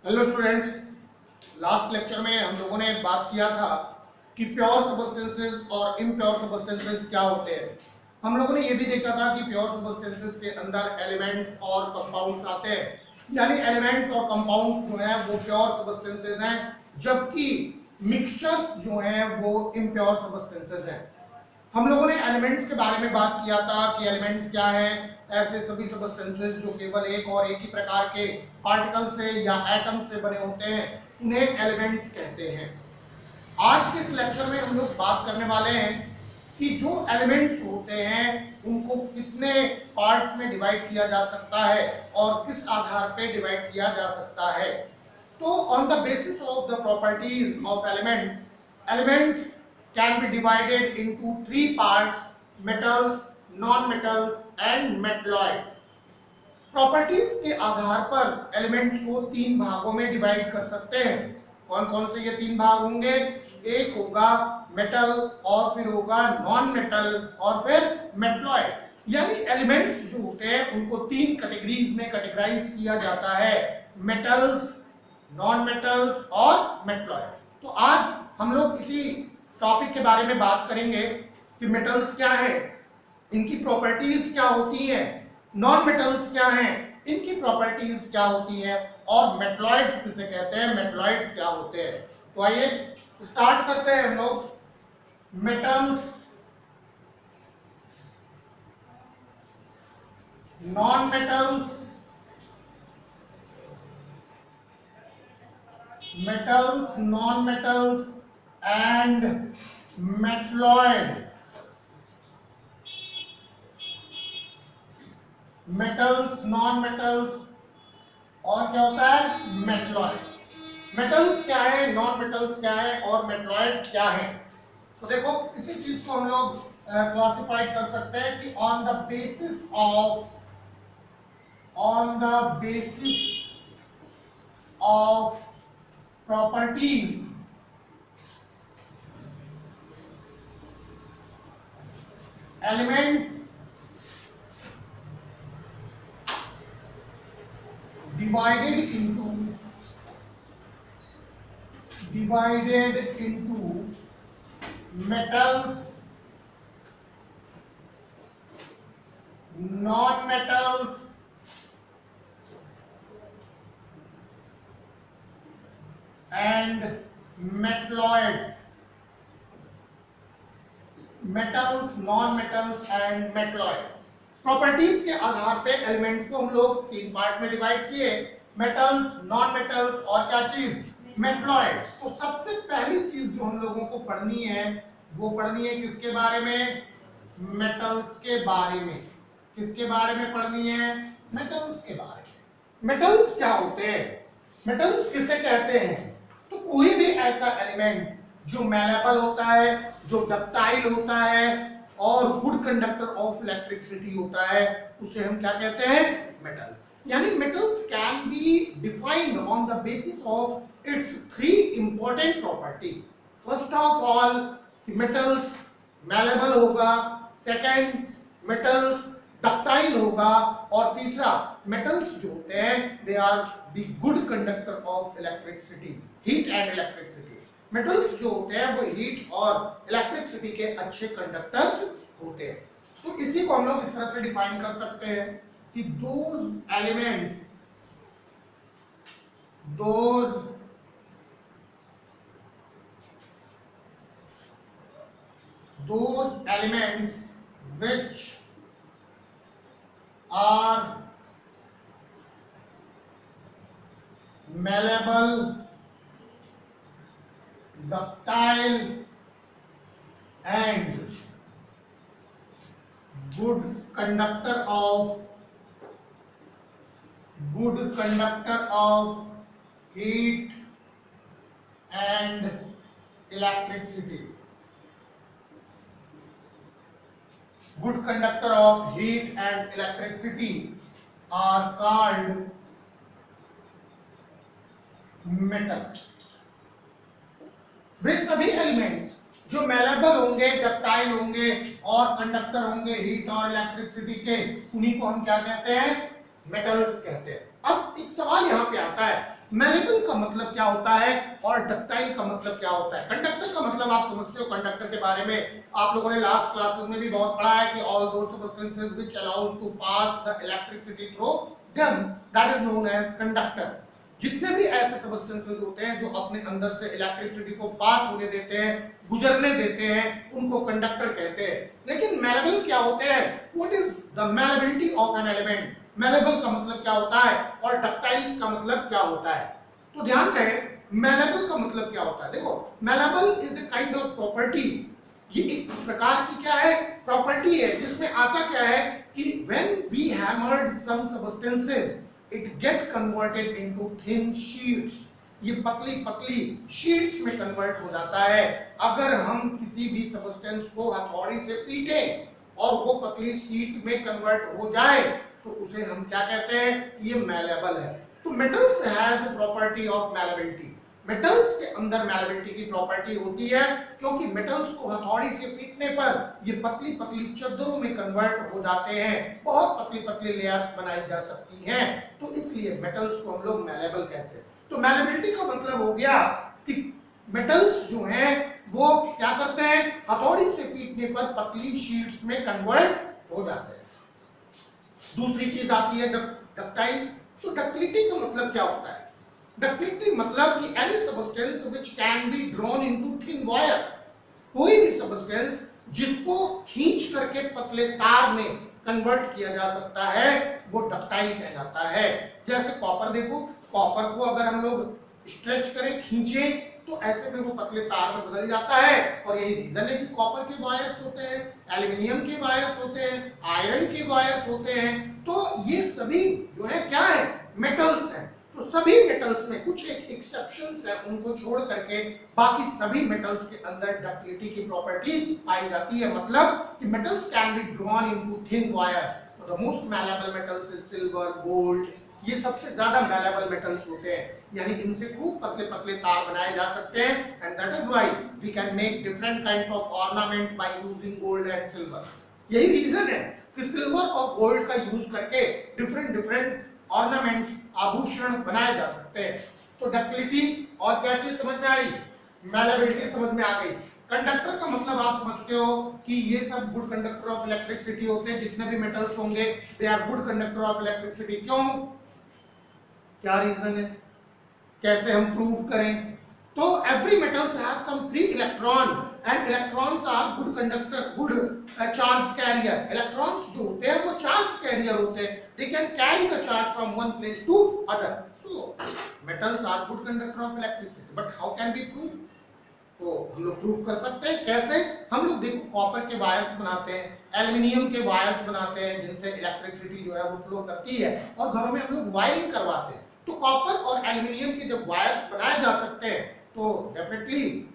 Hello students, last lecture में हम लोगों ने बात किया था कि प्योर सब्सटेंसेस और इम्प्योर सब्सटेंसेस क्या होते हैं। हम लोगों ने ये भी देखा था कि प्योर सब्सटेंसेस के अंदर एलिमेंट्स और कंपाउंड्स आते हैं, यानी एलिमेंट्स और कंपाउंड्स जो हैं वो प्योर सब्सटेंसेस हैं, जबकि मिक्सचर्स जो हैं वो इम्प्योर सब्सटेंसेस हैं। हम लोगों ने एलिमेंट्स के बारे में बात किया था कि एलिमेंट्स क्या हैं। ऐसे सभी सब्सटेंसेस जो केवल एक और एक ही प्रकार के पार्टिकल से या एटम से बने होते हैं उन्हें एलिमेंट्स कहते हैं। आज के इस लेक्चर में हम लोग बात करने वाले हैं कि जो एलिमेंट्स होते हैं उनको कितने पार्ट्स में डिवाइड किया जा सकता है और किस आधार पे डिवाइड किया जा सकता है। तो on the basis of the properties of elements can be divided into three parts: metals, non-metals and metalloids. Properties के आधार पर एलिमेंट्स को तीन भागों में डिवाइड कर सकते हैं। कौन कौन से ये तीन भाग होंगे? एक होगा मेटल, और फिर होगा नॉन मेटल, और फिर मेटलॉइड। यानी एलिमेंट्स जो होते हैं उनको तीन कैटेगरीज में कैटेगराइज किया जाता है: मेटल्स, नॉन मेटल्स और मेटलॉइड। तो आज हम लोग इसी टॉपिक के बारे में बात करेंगे कि मेटल्स क्या है, इनकी प्रॉपर्टीज क्या होती हैं, नॉन मेटल्स क्या हैं, इनकी प्रॉपर्टीज क्या होती हैं, और मेटलॉइड्स किसे कहते हैं, मेटलॉइड्स क्या होते हैं। तो आइए स्टार्ट करते हैं हम लोग। Metals, non metals, metals, non metals and metalloid. Metals, non metals और क्या होता है, मेटलॉइड्स। मेटल्स क्या है, नॉन मेटल्स क्या है और मेटलॉइड्स क्या है? तो देखो, इसी चीज को हम लोग क्लासिफाइड कर सकते हैं कि on the basis of properties elements divided into metals, non-metals and metalloids। Metals, non metals and metalloids. Properties के आधार पे एलिमेंट्स को हम लोग तीन पार्ट में डिवाइड किए: मेटल्स, नॉन मेटल्स और क्या चीज, मेटलॉइड्स। तो सबसे पहली चीज जो हम लोगों को पढ़नी है वो पढ़नी है किसके बारे में, मेटल्स के बारे में। किसके बारे में पढ़नी है, मेटल्स के बारे में। मेटल्स क्या होते हैं, मेटल्स किसे कहते हैं? तो कोई भी ऐसा एलिमेंट जो मैलेबल होता है, जो डक्टाइल होता है और गुड कंडक्टर ऑफ इलेक्ट्रिसिटी होता है, उसे हम क्या कहते हैं, मेटल। यानी metals can be defined on the basis of its three important property. First of all, metals malleable होगा, सेकंड मेटल्स डक्टाइल होगा, और तीसरा मेटल्स जो होते हैं they are the good conductor of electricity, heat and electricity. Metals जो होते हैं वो हीट और इलेक्ट्रिसिटी के अच्छे कंडक्टर्स होते हैं। तो इसी को हम लोग इस तरह से डिफाइन कर सकते हैं कि those elements which are malleable, ductile and good conductor of heat and electricity. Good conductor of heat and electricity are called metal। वे सभी एलिमेंट्स जो मैलेबल होंगे, डक्टाइल होंगे और कंडक्टर होंगे हीट और इलेक्ट्रिसिटी के, उन्हीं को हम क्या कहते हैं, मेटल्स कहते हैं। अब एक सवाल यहाँ पे आता है, मैलेबल का मतलब क्या होता है और डक्टाइल का मतलब क्या होता है? कंडक्टर का मतलब आप समझते हो, कंडक्टर के बारे में आप लोगों ने लास्ट क्लासेस में भी बहुत पढ़ा है कि all those substances which allows to pass the electricity through them that is known as conductor. जितने भी ऐसे सब्सटेंसेस होते हैं जो अपने अंदर से इलेक्ट्रिसिटी को पास होने देते हैं, गुजरने देते हैं, उनको कंडक्टर कहते हैं। लेकिन मैलेबल क्या होते हैं? What is the malleability of an element? Malleable का मतलब क्या होता है और डक्टाइल का मतलब क्या होता है? तो ध्यान रहे, मैलेबल का मतलब क्या होता है। देखो, malleable is a kind of property, ये एक प्रकार की क्या है, प्रॉपर्टी है, जिसमें आता क्या है कि when we hammered some substances it get converted into thin sheets. ये पतली पतली शीट्स में कन्वर्ट हो जाता है। अगर हम किसी भी सब्सटेंस को हथौड़ी से पीटें और वो पतली शीट में कन्वर्ट हो जाए तो उसे हम क्या कहते हैं? ये मैलेबल है। तो metals has property of malleability. Metals के अंदर मैलेबिलिटी की प्रॉपर्टी होती है क्योंकि मेटल्स को हथौड़ी से पीटने पर ये पतली पतली चद्दरों में कन्वर्ट हो जाते हैं, बहुत पतली पतली लेयर्स बनाई जा सकती हैं, तो इसलिए मेटल्स को हम लोग मैलेबल कहते हैं। तो मैलेबिलिटी का मतलब हो गया कि मेटल्स जो हैं वो क्या करते हैं? हथौड़ी से पीटने पर पतली शीट्स में कन्वर्ट हो जाते हैं। दूसरी चीज आती है डक्टाइल। तो डक्टिलिटी का मतलब क्या होता है? डक्टिलिटी मतलब कि any substance which can be drawn into thin wires. कोई भी सब्सटेंस जिसको खींच करके पतले तार में कन्वर्ट किया जा सकता है वो डक्टाइल कहलाता है। जैसे कॉपर, देखो कॉपर को अगर हम लोग स्ट्रेच करें, खींचें, तो ऐसे में वो पतले तार में बदल जाता है। और यही रीजन है कि कॉपर के वायर्स होते हैं, एल्यूमिनियम के वायर्स होते हैं, आयरन के वायर्स होते हैं। तो ये सभी जो है क्या है? मेटल्स हैं। तो सभी मेटल्स में कुछ एक एक्सेप्शंस है, उनको छोड़ करके बाकी सभी मेटल्स के अंदर डक्टिलिटी की प्रॉपर्टी पाई जाती है। मतलब कि metals can be drawn into thin wires. The most malleable metals is silver, gold, ये सबसे ज्यादा मैलेबल मेटल्स होते हैं, यानी इनसे खूब पतले पतले तार बनाए जा सकते हैं। And that is why we can make different kinds of ornament by using gold and silver. यही रीजन है कि सिल्वर और गोल्ड का यूज करके डिफरेंट डिफरेंट ऑर्नामेंट्स, आभूषण बनाए जा सकते हैं। तो डक्टिलिटी और क्या चीज समझ में आई? मैलेबिलिटी समझ में आ गई। कंडक्टर का मतलब आप समझते हो कि ये सब गुड कंडक्टर ऑफ इलेक्ट्रिसिटी होते हैं। जितने भी मेटल्स होंगे they are good conductor of electricity. क्यों? क्या रीजन है? कैसे हम प्रूव करें? तो every metals have some free electron and electrons are good conductor, good charge carrier. Electrons जो होते हैं वो चार्ज कैरियर होते हैं, they can carry the charge from one place to other. So metals are good conductor of electricity. But how can be prove? तो हम लोग prove कर सकते हैं। कैसे? हम लोग देखो कॉपर के वायर्स बनाते हैं, एल्यूमिनियम के वायर्स बनाते हैं जिनसे इलेक्ट्रिसिटी जो है वो फ्लो करती है, और घरों में हम लोग वायरिंग करवाते हैं। तो कॉपर और एल्यूमिनियम के जब वायर्स बनाए जा सकते हैं तो डेफिनेटली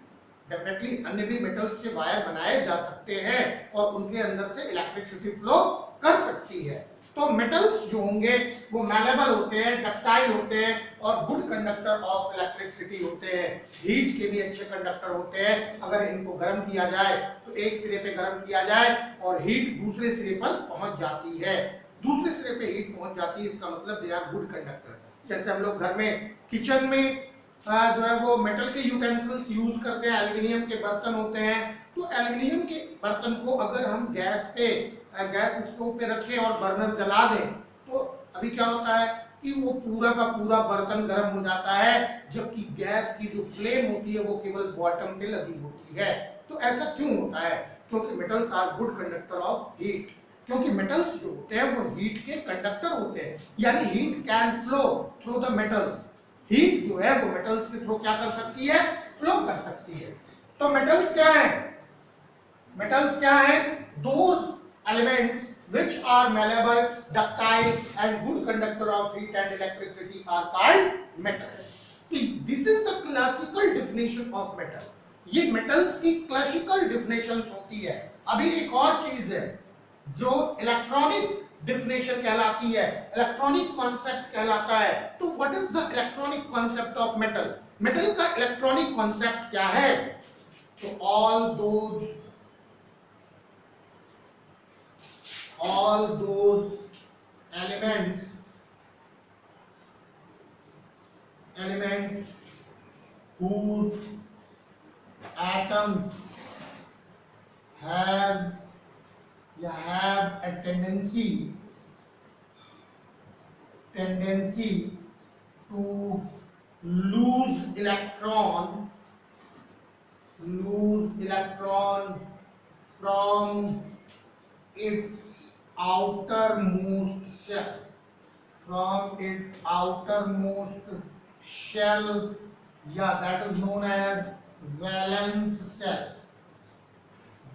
अन्य भी मेटल्स के वायर बनाए जा सकते हैं और उनके अंदर से इलेक्ट्रिसिटी फ्लो कर सकती है। तो मेटल्स जो होंगे वो मैलेबल होते हैं, डक्टाइल होते हैं और गुड कंडक्टर ऑफ इलेक्ट्रिसिटी होते हैं। हीट के भी अच्छे कंडक्टर होते हैं। अगर इनको गर्म किया जाए तो एक सिरे पे गर्म किया जाए और हीट दूसरे सिरे पर पहुंच जाती है, दूसरे सिरे पे हीट पहुंच जाती है, इसका मतलब दे आर गुड कंडक्टर। जैसे हम लोग घर में किचन में जो है वो मेटल के यूटेंसिल्स यूज करते हैं, एल्यूमिनियम के बर्तन होते हैं। तो एल्यूमिनियम के बर्तन को अगर हम गैस स्टोव पे रखें और बर्नर जला दें तो अभी क्या होता है कि वो पूरा का पूरा बर्तन गर्म हो जाता है, जबकि गैस की जो फ्लेम होती है वो केवल बॉटम पे लगी होती है। तो ऐसा क्यों होता है? क्योंकि metals are good conductor of heat. क्योंकि मेटल्स जो होते हैं वो हीट के कंडक्टर होते हैं, यानी heat can flow through the metals. Heat जो है वो मेटल्स के थ्रू क्या कर सकती है? फ्लो कर सकती है। तो मेटल्स क्या है? मेटल्स क्या है? Those elements which are malleable, ductile and good conductor of heat and electricity are called metals. So this is the classical definition of metal. ये metals की classical definitions होती है। अभी एक और चीज है जो इलेक्ट्रॉनिक definition कहलाती है, इलेक्ट्रॉनिक कॉन्सेप्ट कहलाता है। तो what is the electronic concept of metal? Metal का इलेक्ट्रॉनिक कॉन्सेप्ट क्या है? तो all those elements whose atoms has या have a tendency to lose electron from its outermost shell, yeah, that is known as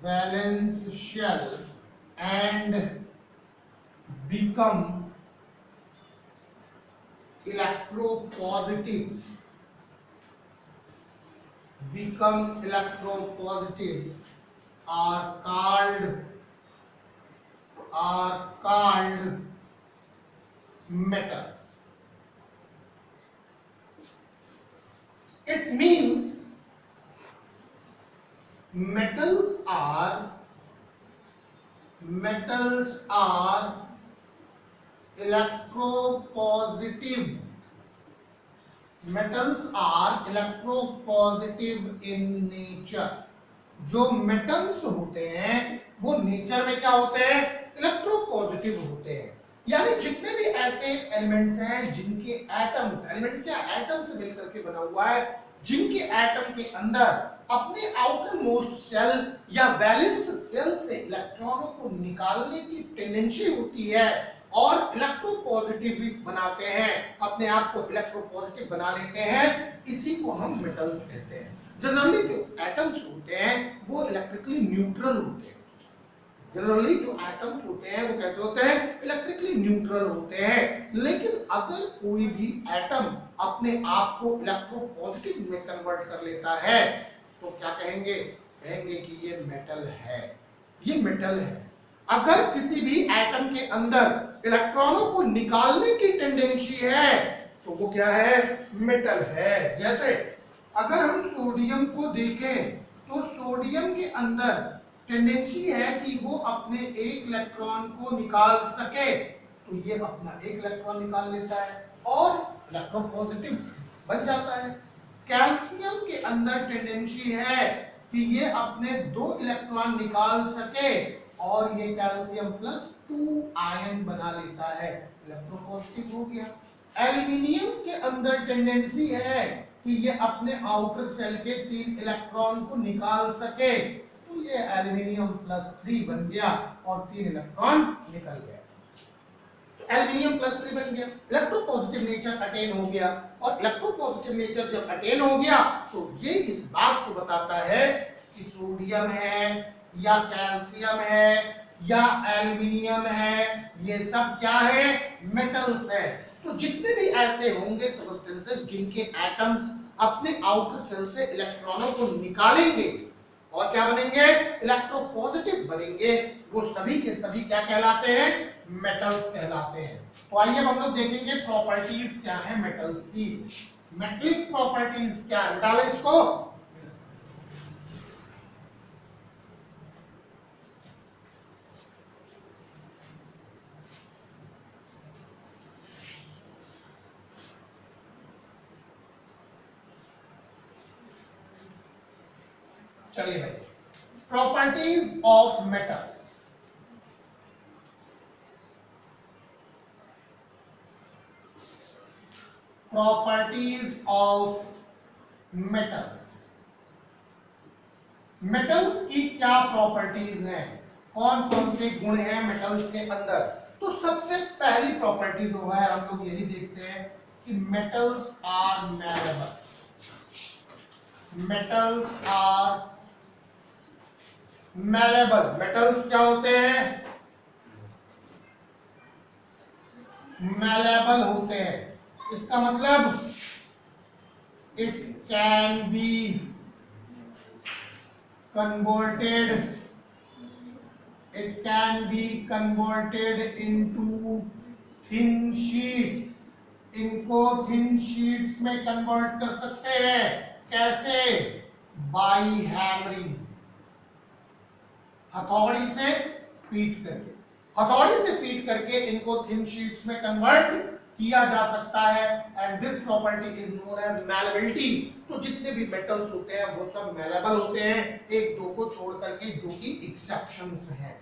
valence shell and become electropositive are called metals. It means metals are electropositive. Metals are electropositive in nature. जो metals होते हैं वो nature में क्या होते हैं? Electropositive होते हैं। यानी जितने भी ऐसे एलिमेंट्स हैं जिनके एटम्स, एलिमेंट्स क्या एटम से मिलकर के बना हुआ है, जिनके एटम के अंदर अपने आउटर मोस्ट सेल या वैलेंस सेल से इलेक्ट्रॉनों को निकालने की टेंडेंसी होती है और इलेक्ट्रोपॉजिटिव बनाते हैं, अपने आप को इलेक्ट्रोपॉजिटिव बना लेते हैं, इसी को हम मेटल्स कहते हैं। जनरली जो एटम्स होते हैं वो इलेक्ट्रिकली न्यूट्रल होते हैं। जनरली जो एटम्स होते हैं वो कैसे होते हैं? इलेक्ट्रिकली न्यूट्रल होते हैं। लेकिन अगर कोई भी एटम अपने आप को इलेक्ट्रोपॉजिटिव में कन्वर्ट कर लेता है तो क्या कहेंगे? कहेंगे कि ये मेटल है, ये मेटल है। अगर किसी भी एटम के अंदर इलेक्ट्रॉनों को निकालने की टेंडेंसी है तो वो क्या है? मेटल है। जैसे अगर हम सोडियम को देखें तो सोडियम के अंदर टेंडेंसी है कि वो अपने एक इलेक्ट्रॉन को निकाल सके, तो ये अपना एक इलेक्ट्रॉन निकाल लेता है और इलेक्ट्रोपॉजिटिव बन जाता है। कैल्शियम के अंदर टेंडेंसी है कि ये अपने दो इलेक्ट्रॉन निकाल सके और ये कैल्शियम +2 आयन बना लेता है, इलेक्ट्रोपॉजिटिव हो गया। एल्यूमिनियम के अंदर टेंडेंसी है कि ये अपने आउटर सेल के 3 इलेक्ट्रॉन को निकाल सके, तो ये एल्यूमिनियम +3 बन गया और 3 इलेक्ट्रॉन निकल गए। तो एल्यूमिनियम +3 बन गया, इलेक्ट्रोपॉजिटिव नेचर अटेन हो गया। और इलेक्ट्रोपॉजिटिव नेचर जब अटेन हो गया तो ये इस बात को बताता है कि सोडियम है या कैल्शियम है या एल्यूमिनियम है, ये सब क्या है? मेटल्स है। तो जितने भी ऐसे होंगे सबस्टेंसेस जिनके एटम्स अपने आउटर सेल से इलेक्ट्रॉनों को निकालेंगे और क्या बनेंगे? इलेक्ट्रोपॉजिटिव बनेंगे, वो सभी के सभी क्या कहलाते हैं? मेटल्स कहलाते हैं। तो आइए हम लोग देखेंगे प्रॉपर्टीज क्या है मेटल्स की। मेटलिक प्रॉपर्टीज क्या है? डालें इसको। चलिए भाई, properties of metals. Properties of metals. Metals की क्या प्रॉपर्टीज हैं? कौन कौन से गुण हैं मेटल्स के अंदर? तो सबसे पहली प्रॉपर्टी जो है हम लोग यही देखते हैं कि metals are malleable. Metals are malleable. Metals क्या होते हैं? मैलेबल होते हैं। इसका मतलब it can be converted into thin sheets. इनको थिन शीट्स में कन्वर्ट कर सकते हैं। कैसे? बाई हैमरिंग, हथौड़ी से पीट करके। हथौड़ी से पीट करके इनको थिन शीट्स में कन्वर्ट किया जा सकता है and this property is known as malleability. तो जितने भी मेटल्स होते हैं वो सब मैलेबल होते हैं, एक दो को छोड़ करके जो कि एक्सेप्शंस हैं।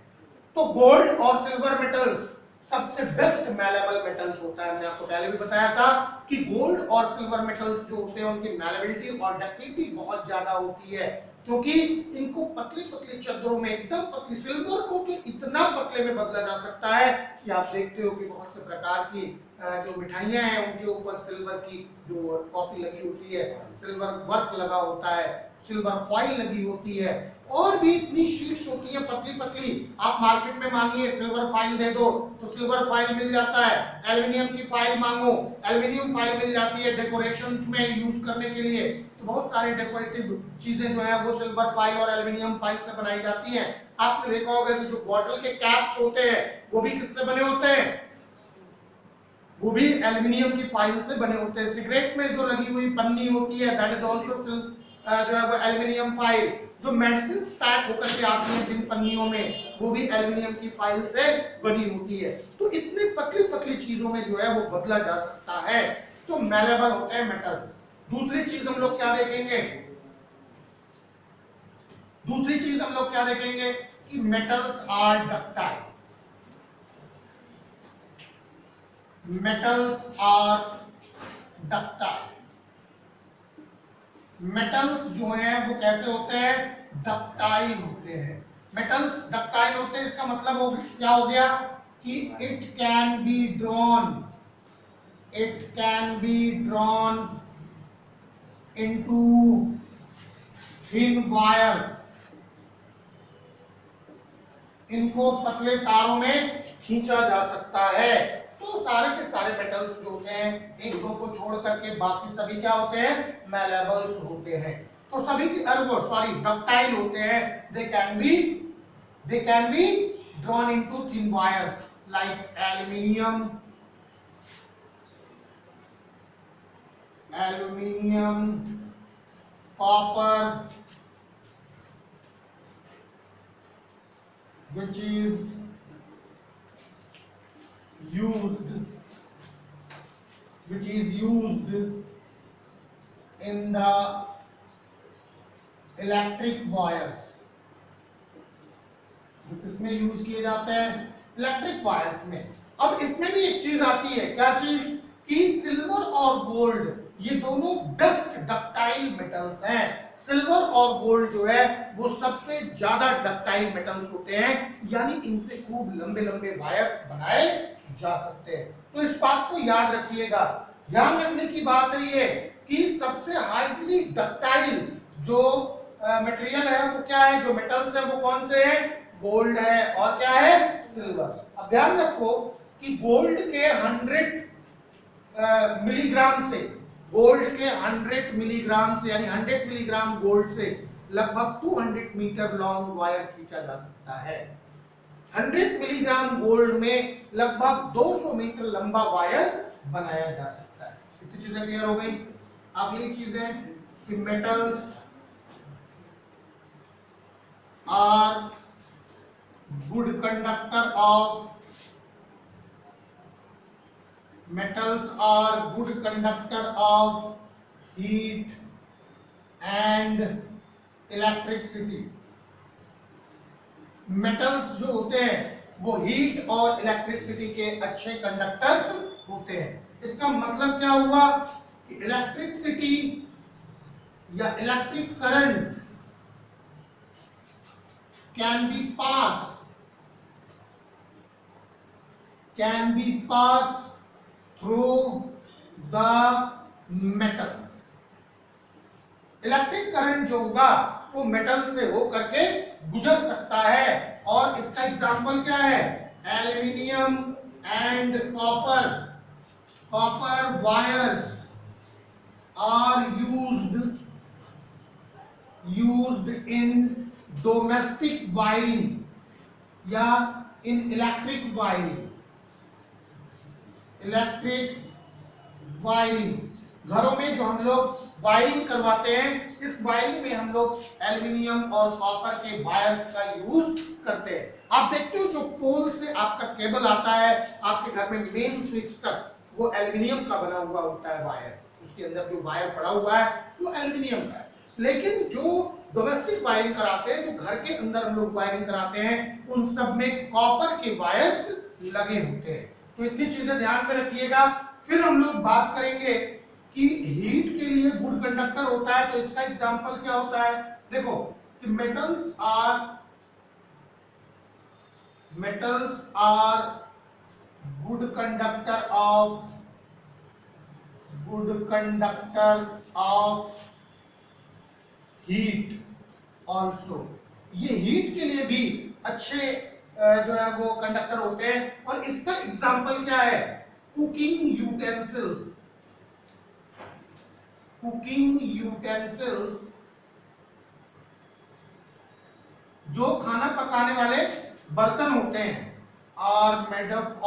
तो गोल्ड और सिल्वर मेटल्स सबसे बेस्ट मैलेबल मेटल्स होता है। मैं आपको पहले भी बताया था कि गोल्ड और सिल्वर मेटल्स जो होते हैं उनकी मैलेबिलिटी और डक्टिलिटी बहुत ज्यादा होती है, क्योंकि इनको पतले पतले चद्दरों में एकदम पतली, सिल्वर को तो इतना पतले में बदला जा सकता है कि आप देखते हो कि बहुत से प्रकार की जो मिठाइयां हैं उनके ऊपर सिल्वर की जो कॉपी लगी होती है, सिल्वर वर्क लगा होता है, सिल्वर फॉइल लगी होती है, और भी इतनी शीट्स होती है पतली पतली। आप मार्केट में मांगिए सिल्वर फाइल दे दो तो सिल्वर फाइल मिल जाता है, एल्युमिनियम की फाइल मांगो एल्युमिनियम फाइल मिल जाती है डेकोरेशंस में यूज करने के लिए। तो बहुत सारे डेकोरेटिव चीजें जो है वो सिल्वर फाइल और एल्युमिनियम फाइल से बनाई जाती हैं। आपने देखा होगा कि जो बॉटल के कैप्स होते हैं वो भी किससे बने होते हैं, वो भी एल्युमिनियम की फाइल से बने होते हैं। सिगरेट में जो लगी हुई पन्नी होती है दैट इज आल्सो जो है वो एल्युमिनियम फाइल। जो मेडिसिन पैक होकर के आती है जिन पन्नियों में वो भी एल्युमिनियम की फाइल से बनी होती है। तो इतनी पतली पतली चीजों में जो है वो बदला जा सकता है, तो मैलेबल होते हैं मेटल। दूसरी चीज हम लोग क्या देखेंगे, दूसरी चीज हम लोग क्या देखेंगे कि metals are ductile. Metals are ductile. Metals जो हैं वो कैसे होते हैं, डक्टाइल होते हैं। मेटल्स डक्टाइल होते हैं, इसका मतलब क्या हो गया कि it can be drawn, it can be drawn into thin wires. इनको पतले तारों में खींचा जा सकता है। तो सारे के सारे मेटल्स जो हैं एक दो को छोड़ करके बाकी सभी क्या होते हैं, मैलेबल्स होते हैं। तो सभी की सॉरी डक्टाइल होते हैं। They can be drawn into thin wires like aluminium, copper, which is used in the electric wires। इसमें यूज किए जाते हैं इलेक्ट्रिक वायर्स में। अब इसमें भी एक चीज आती है, क्या चीज कि सिल्वर और गोल्ड ये दोनों बेस्ट डक्टाइल मेटल्स हैं। सिल्वर और गोल्ड जो है वो सबसे ज्यादा डक्टाइल मेटल्स होते हैं, यानी इनसे खूब लंबे लंबे वायर्स बनाए जा सकते हैं। तो इस बात को याद रखिएगा। ध्यान रखने की बात है ये कि सबसे हाईली डक्टाइल जो मटेरियल है वो क्या है, जो मेटल्स है वो कौन से हैं, गोल्ड है और क्या है, सिल्वर। अब ध्यान रखो कि गोल्ड के 100 मिलीग्राम से, गोल्ड के 100 मिलीग्राम से यानी 100 मिलीग्राम गोल्ड से लगभग 200 मीटर लॉन्ग वायर खींचा जा सकता है। 100 मिलीग्राम गोल्ड में लगभग 200 मीटर लंबा वायर बनाया जा सकता है। कितनी चीजें क्लियर हो गई। अगली चीज है कि metals are good conductor of heat and electricity। Metals जो होते हैं वो हीट और इलेक्ट्रिसिटी के अच्छे कंडक्टर्स होते हैं। इसका मतलब क्या हुआ कि इलेक्ट्रिसिटी या electric current can be pass through the metals. Electric current जो होगा वो मेटल से होकर के गुजर सकता है, और इसका एग्जांपल क्या है, aluminium and copper wires are used in domestic wiring या इन इलेक्ट्रिक वायरिंग। घरों में जो हम लोग वायरिंग करवाते हैं। इस वायरिंग में हम लोग एल्युमिनियम और कॉपर के वायर्स का यूज करते हैं। आप देखते हो जो पोल से आपका केबल आता है आपके घर में मेन स्विच तक, वो एल्युमिनियम का बना हुआ होता है वायर, उसके अंदर जो वायर पड़ा हुआ है वो एल्युमिनियम का है। लेकिन जो डोमेस्टिक वायरिंग कराते हैं, जो घर के अंदर हम लोग वायरिंग कराते हैं, उन सब में कॉपर के वायर्स लगे होते हैं। तो इतनी चीजें ध्यान में रखिएगा। फिर हम लोग बात करेंगे कि हीट के लिए गुड कंडक्टर होता है, तो इसका एग्जांपल क्या होता है। देखो कि metals are good conductor of heat also। ये हीट के लिए भी अच्छे जो है वो कंडक्टर होते हैं। और इसका एग्जांपल क्या है, कुकिंग यूटेंसिल्स, जो खाना पकाने वाले बर्तन होते हैं, are made up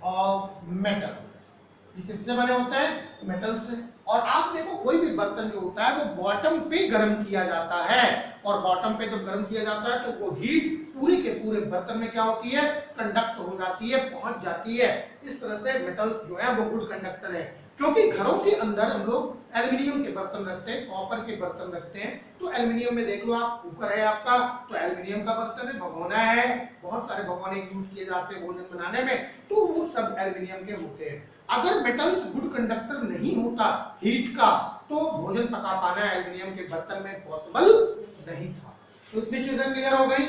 of metals. ये किससे बने होते हैं, मेटल से। और आप देखो कोई भी बर्तन जो होता है वो बॉटम पे गर्म किया जाता है, और बॉटम पे जब गर्म किया जाता है तो वो हीट पूरे के पूरे बर्तन में क्या होती है, कंडक्ट हो जाती है, पहुंच जाती है। इस तरह से मेटल्स जो है वो गुड कंडक्टर है। क्योंकि घरों के अंदर हम लोग एल्युमिनियम के बर्तन रखते हैं, कॉपर के बर्तन रखते हैं। तो एल्युमिनियम में देख लो आप, कुकर है आपका तो एल्युमिनियम का बर्तन है, भगोना है, बहुत सारे भगोने यूज किए जाते हैं भोजन बनाने में, तो वो सब एल्युमिनियम के होते हैं। अगर मेटल्स गुड कंडक्टर नहीं होता हीट का, तो भोजन पका पाना एल्युमिनियम के बर्तन में पॉसिबल नहीं था। तो इतनी चीजें क्लियर हो गई,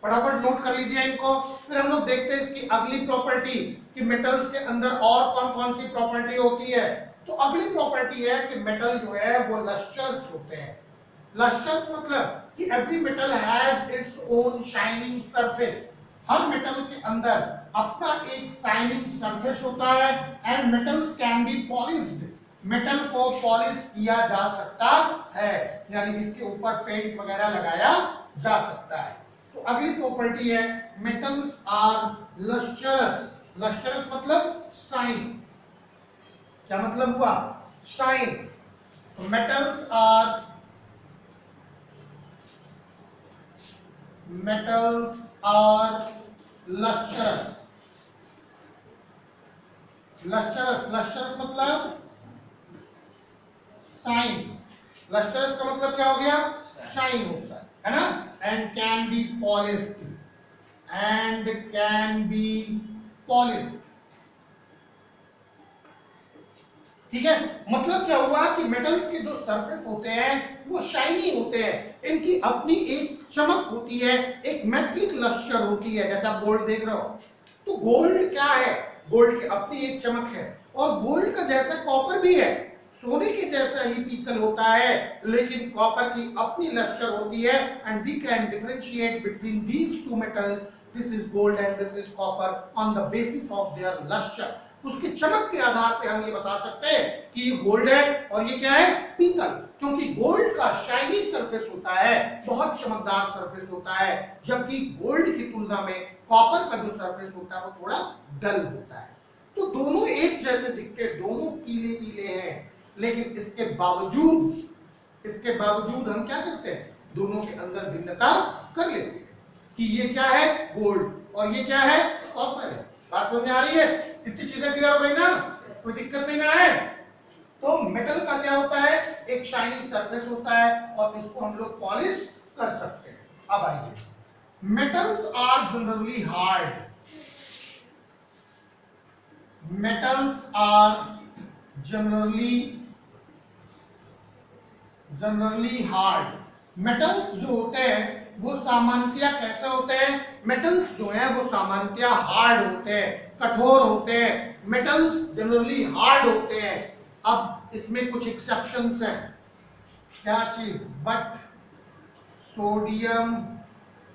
फटाफट नोट कर लीजिए इनको। फिर हम लोग देखते हैं इसकी अगली प्रॉपर्टी कि मेटल्स के अंदर और कौन कौन सी प्रॉपर्टी होती है। तो अगली प्रॉपर्टी है कि मेटल जो है वो लस्टर्स होते हैं। लस्टर्स मतलब कि every metal has its own shining surface. Her metal के अंदर अपना एक शाइनिंग सरफेस होता है। And metals can B polished, metal को पॉलिश किया जा सकता है, यानी इसके ऊपर पेंट वगैरह लगाया जा सकता है। तो अगली प्रॉपर्टी है मेटल्स आर लस्टरस। लस्टरस मतलब शाइन। क्या मतलब हुआ, शाइन। तो मेटल्स आर लस्टरस। लस्टरस मतलब शाइन। लस्टरस का मतलब क्या हो गया, शाइन होता है ना। एंड कैन बी पॉलिश्ड, ठीक है। मतलब क्या हुआ कि मेटल्स के जो सरफेस होते हैं वो शाइनी होते हैं, इनकी अपनी एक चमक होती है, एक मेटलिक लस्टर होती है। जैसे आप गोल्ड देख रहे हो, तो गोल्ड क्या है, गोल्ड की अपनी एक चमक है। और गोल्ड का जैसा कॉपर भी है, सोने के जैसा ही पीतल होता है, लेकिन कॉपर की अपनी लस्टर होती है। And we can differentiate between these two metals, this is gold and this is copper, on the basis of their lustre. उसकी चमक के आधार पे हम ये बता सकते हैं कि ये गोल्ड है और ये क्या है, पीतल। क्योंकि गोल्ड का शाइनी सरफेस होता है, बहुत चमकदार सरफेस होता है, जबकि गोल्ड की तुलना में कॉपर का जो सरफेस होता है वो थोड़ा डल होता है। तो दोनों एक जैसे दिखते हैं, दोनों पीले पीले हैं, लेकिन इसके बावजूद हम क्या करते हैं, दोनों के अंदर भिन्नता कर लेते हैं कि ये क्या है, गोल्ड, और ये क्या है, कॉपर है। बात समझ में आ रही है, सिर्फ चीजें क्लियर हो गई ना, कोई दिक्कत नहीं ना है। तो मेटल का क्या होता है, एक शाइनी सरफेस होता है और इसको हम लोग पॉलिश कर सकते हैं। अब आइए, metals are generally hard. Metals are generally hard. Metals जो होते हैं वो सामान्यतः कैसे होते हैं, मेटल्स जो हैं वो सामान्यतः हार्ड होते हैं, कठोर होते हैं। मेटल्स जनरली हार्ड होते हैं। अब इसमें कुछ एक्सेप्शंस हैं। क्या चीज, but sodium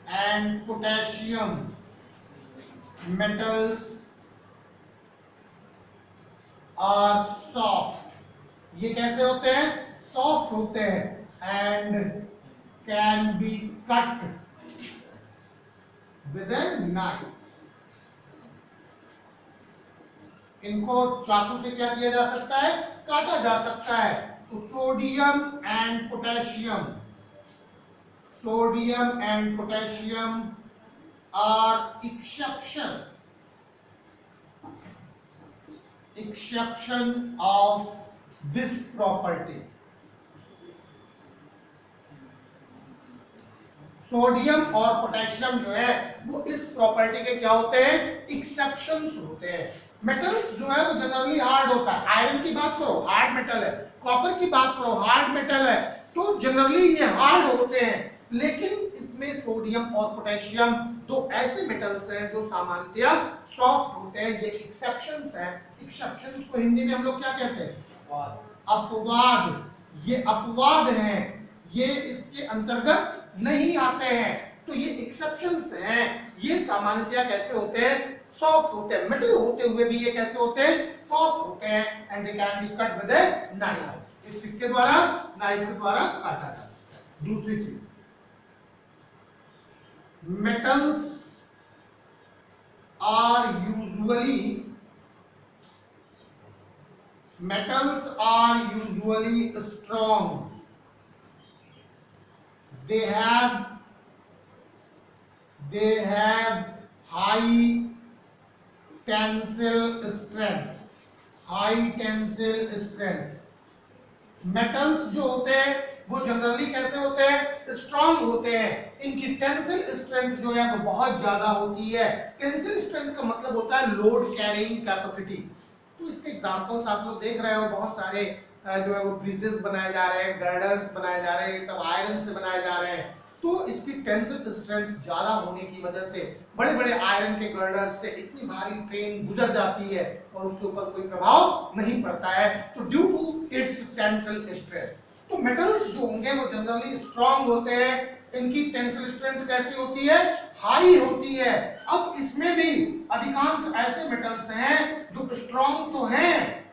and potassium metals are soft. ये कैसे होते हैं, सॉफ्ट होते हैं। And can be cut with a knife. इनको चाकू से क्या किया जा सकता है, काटा जा सकता है। तो sodium and potassium are exception of this property. Sodium और पोटेशियम जो है वो इस प्रॉपर्टी के क्या होते हैं, एक्सेप्शंस होते हैं। मेटल्स जो है वो जनरली हार्ड होता है। आयरन की बात करो हार्ड मेटल है, कॉपर की बात करो हार्ड मेटल है, तो जनरली ये हार्ड होते हैं। लेकिन इसमें सोडियम और पोटेशियम दो ऐसे मेटल्स हैं जो सामान्यतः सॉफ्ट होते हैं। ये एक्सेप्शंस हैं। एक्सेप्शंस को हिंदी में हम लोग क्या कहते हैं, अपवाद। ये अपवाद हैं, ये इसके अंतर्गत नहीं आते हैं। तो ये एक्सेप्शंस हैं। ये सामान्यतया कैसे होते हैं, सॉफ्ट होते हैं। मेटल होते हुए भी ये कैसे होते हैं, सॉफ्ट होते हैं। And they can be cut with a knife. इसके द्वारा, नाइफ के द्वारा काटा जाता है। दूसरी चीज, metals are usually strong. They have high tensile strength. Metals जो होते हैं वो जनरली कैसे होते हैं, स्ट्रांग होते हैं। इनकी टेंसिल स्ट्रेंथ जो है वो बहुत ज्यादा होती है। टेंसिल स्ट्रेंथ का मतलब होता है लोड कैरिंग कैपेसिटी। तो इसके एग्जांपल्स आप लोग देख रहे हो, बहुत सारे जो है वो ब्रिजेस बनाए जा रहे हैं, गर्डर्स बनाए जा रहे हैं, ये सब आयरन से बनाए जा रहे हैं। तो इसकी टेंसिल स्ट्रेंथ ज्यादा होने की वजह से बड़े बड़े आयरन के गर्डर से इतनी भारी ट्रेन गुजर जाती है और उसके ऊपर कोई प्रभाव नहीं पड़ता है। तो due to its tensile strength, तो मेटल्स जो होंगे वो जनरली स्ट्रांग होते हैं। इनकी टेंसिल स्ट्रेंथ कैसी होती है, हाई होती है। अब इसमें भी अधिकांश ऐसे मेटल्स हैं जो स्ट्रांग तो हैं,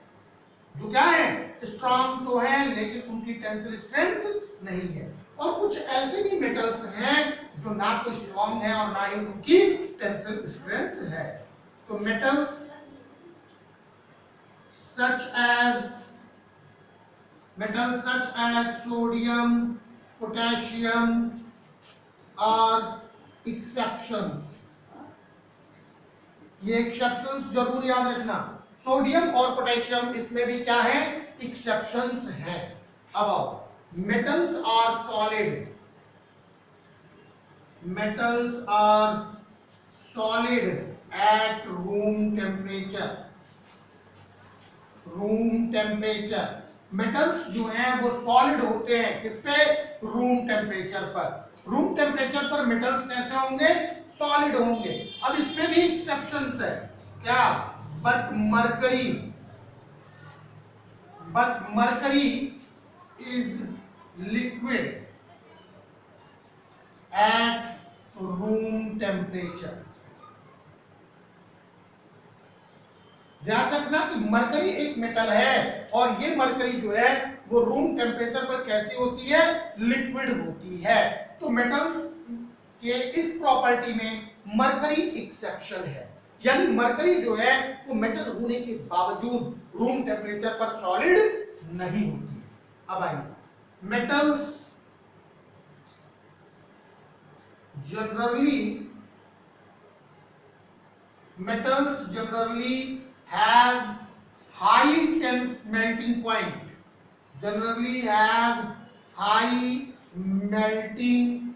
जो क्या है, स्ट्रांग तो हैं, लेकिन उनकी टेंसिल स्ट्रेंथ नहीं है। और कुछ ऐसे भी मेटल्स हैं जो ना तो स्ट्रांग है और ना ही उनकी टेंसिल स्ट्रेंथ है। तो metals such as sodium, potassium are exceptions. ये एक्सेप्शंस जरूर याद रखना। सोडियम और पोटेशियम इसमें भी क्या है, एक्सेप्शंस हैं। अब आओ, metals are solid at room temperature. Metals जो हैं वो सॉलिड होते हैं किस पे, रूम टेम्परेचर पर। रूम टेम्परेचर पर मेटल्स कैसे होंगे, सॉलिड होंगे। अब इसमें भी एक्सेप्शंस है, क्या, but mercury is liquid at room temperature. ध्यान रखना कि मरकरी एक मेटल है और ये मरकरी जो है वो रूम टेम्परेचर पर कैसी होती है, लिक्विड होती है। तो मेटल्स के इस प्रॉपर्टी में मरकरी एक्सेप्शन है, यानी मरकरी जो है वो मेटल होने के बावजूद रूम टेम्परेचर पर सॉलिड नहीं होती है। अब आइए, metals generally have high melting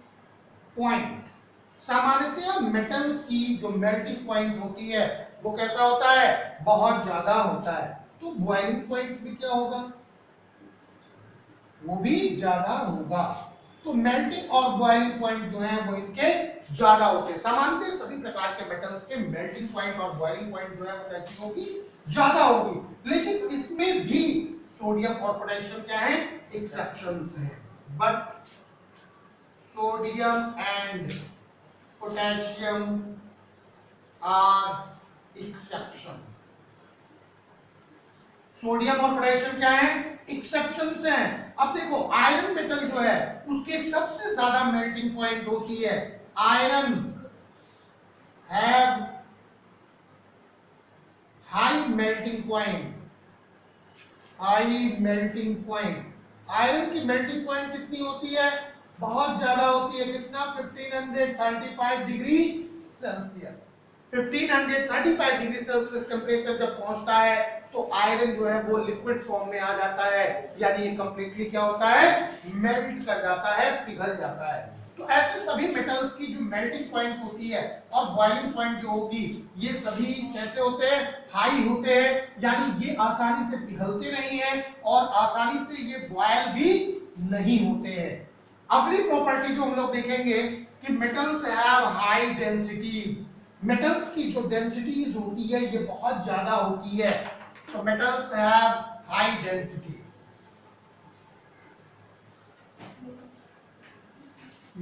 point. सामान्यतः मेटल की जो मेल्टिंग पॉइंट होती है वो कैसा होता है, बहुत ज्यादा होता है। तो बॉइलिंग पॉइंट्स भी क्या होगा, वो भी ज्यादा होगा। तो मेल्टिंग और बॉइलिंग पॉइंट जो है वो इनके ज्यादा होते हैं। सामान्यतः सभी प्रकार के मेटल्स के मेल्टिंग पॉइंट और बॉइलिंग पॉइंट जो है वो कैसी होगी, ज्यादा होगी। लेकिन इसमें भी सोडियम और पोटेशियम क्या है, एक्सेप्शंस हैं। But sodium and potassium are exception. Sodium और पोटेशियम क्या है, एक्सेप्शंस हैं। अब देखो, आयरन मेटल जो है उसके सबसे ज्यादा मेल्टिंग पॉइंट होती है। Iron have high melting point high melting point. Iron की मेल्टिंग पॉइंट कितनी होती है? बहुत ज्यादा होती है। कितना? 1535 degree Celsius. 1535 degree Celsius temperature जब पहुंचता है तो आयरन जो है वो लिक्विड फॉर्म में आ जाता है, यानी ये कंप्लीटली क्या होता है? मेल्ट कर जाता है, पिघल जाता है। तो ऐसे सभी मेटल्स की जो मेल्टिंग पॉइंट्स होती है और बॉइलिंग पॉइंट जो होगी, ये सभी कैसे होते हैं? हाई होते हैं, यानी ये आसानी से पिघलते नहीं है और आसानी से ये बॉयल भी नहीं होते हैं। अगली प्रॉपर्टी जो हम लोग देखेंगे कि metals have high densities. Metals की जो डेंसिटीज होती है ये बहुत ज्यादा होती है। तो metals have high densities.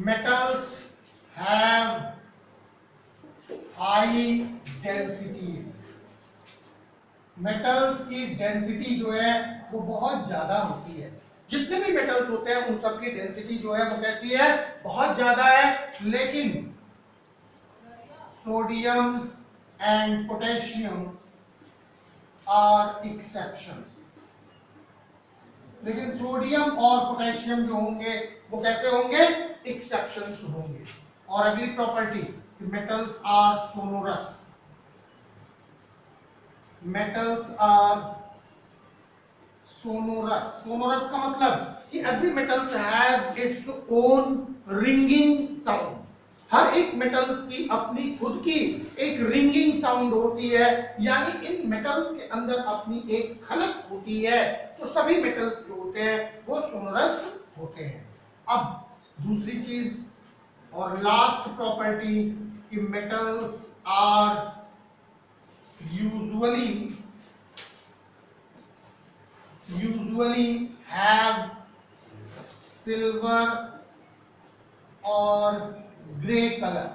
metals have high densities। Metals की डेंसिटी जो है वो बहुत ज्यादा होती है। जितने भी मेटल्स होते हैं उन सब की डेंसिटी जो है वो कैसी है? बहुत ज्यादा है। लेकिन sodium and potassium are exceptions. लेकिन सोडियम और पोटेशियम जो होंगे वो कैसे होंगे? एक्सेप्शंस होंगे। और अगली property, metals are sonorous. Metals are sonorous. Sonorous का मतलब कि every metals has its own ringing sound. हर एक मेटल्स की अपनी खुद की एक रिंगिंग साउंड होती है, यानी इन मेटल्स के अंदर अपनी एक खनक होती है। तो सभी मेटल्स जो होते हैं वो सोनोरस होते हैं। अब दूसरी चीज और लास्ट प्रॉपर्टी कि metals are usually have silver और ग्रे कलर।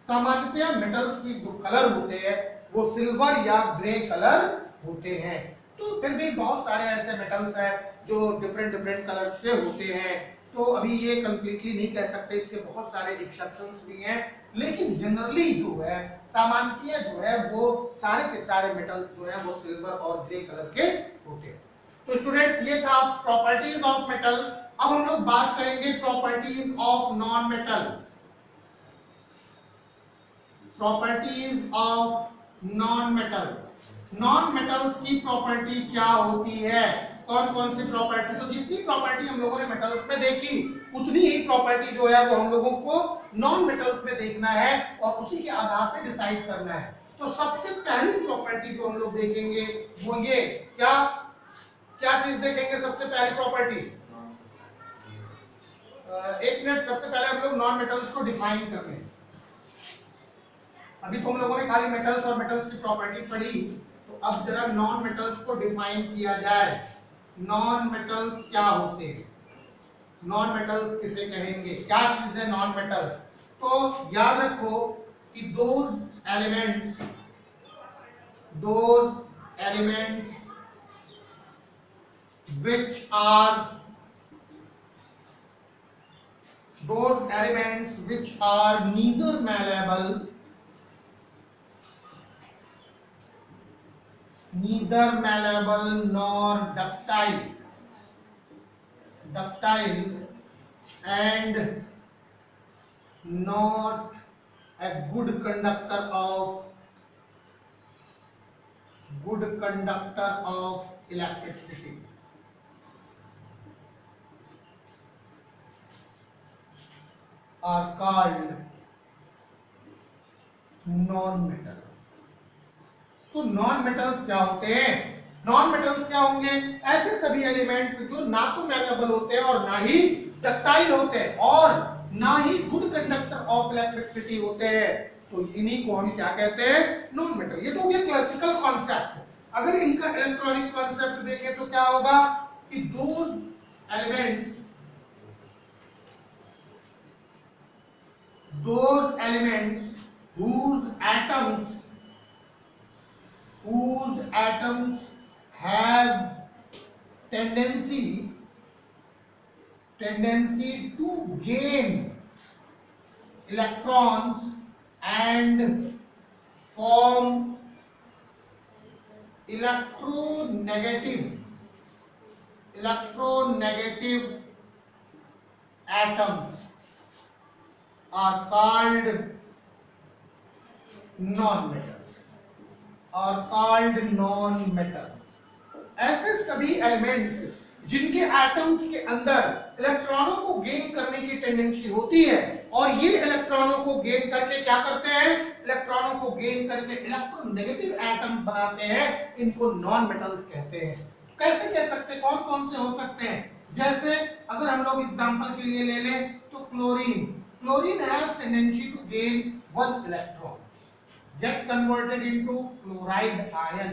सामान्यतः मेटल्स की जो कलर होते हैं वो सिल्वर या ग्रे कलर होते हैं। तो फिर भी बहुत सारे ऐसे मेटल्स हैं जो डिफरेंट कलर्स के होते हैं। तो अभी ये कंप्लीटली नहीं कह सकते, इसके बहुत सारे एक्सेप्शंस भी हैं। लेकिन जनरली जो है, सामान्यतः जो है, वो सारे के सारे मेटल्स जो है वो सिल्वर और ग्रे कलर के होते हैं। तो स्टूडेंट्स ये था प्रॉपर्टीज ऑफ मेटल। अब हम लोग बात करेंगे properties of non metal. Properties of non metals. Non metals की प्रॉपर्टी क्या होती है? कौन कौन सी प्रॉपर्टी? तो जितनी प्रॉपर्टी हम लोगों ने मेटल्स में देखी उतनी ही प्रॉपर्टी जो है वो हम लोगों को नॉन मेटल्स में देखना है और उसी के आधार पे डिसाइड करना है। तो सबसे पहली प्रॉपर्टी जो हम लोग देखेंगे वो ये क्या चीज देखेंगे? सबसे पहली प्रॉपर्टी, एक मिनट, सबसे पहले हम लोग नॉन मेटल्स को डिफाइन कर रहे हैं। अभी तो हम लोगों ने खाली मेटल्स और मेटल्स की प्रॉपर्टी पढ़ी, तो अब जरा नॉन मेटल्स को डिफाइन किया जाए। नॉन मेटल्स क्या होते हैं? नॉन मेटल्स किसे कहेंगे? क्या चीज है नॉन मेटल्स? तो याद रखो कि those elements which are neither malleable nor ductile and not a good conductor of electricity are called non metals. तो नॉन मेटल्स क्या होते हैं? नॉन मेटल्स क्या होंगे? ऐसे सभी एलिमेंट्स जो ना तो मैलेबल होते हैं और ना ही डक्टाइल होते हैं और ना ही गुड कंडक्टर ऑफ इलेक्ट्रिसिटी होते हैं। तो इन्हीं को हम क्या कहते हैं? Non metal. ये तो हो गया क्लासिकल कॉन्सेप्ट। अगर इनका इलेक्ट्रॉनिक कॉन्सेप्ट देखें तो क्या होगा कि those elements whose atoms have tendency to gain electrons and form electronegative atoms are called non-metal। ऐसे सभी एलिमेंट्स जिनके एटम्स के अंदर इलेक्ट्रॉनों को गेन करने की टेंडेंसी होती है और ये इलेक्ट्रॉनों को गेन करके क्या करते हैं, इलेक्ट्रॉनों को गेन करके इलेक्ट्रोनेगेटिव एटम बनाते हैं, इनको नॉन मेटल्स कहते हैं। कैसे कह सकते हैं, कौन कौन से हो सकते हैं? जैसे अगर हम लोग एग्जांपल के लिए ले लें तो chlorine has tendency to gain one electron, get converted into chloride ion,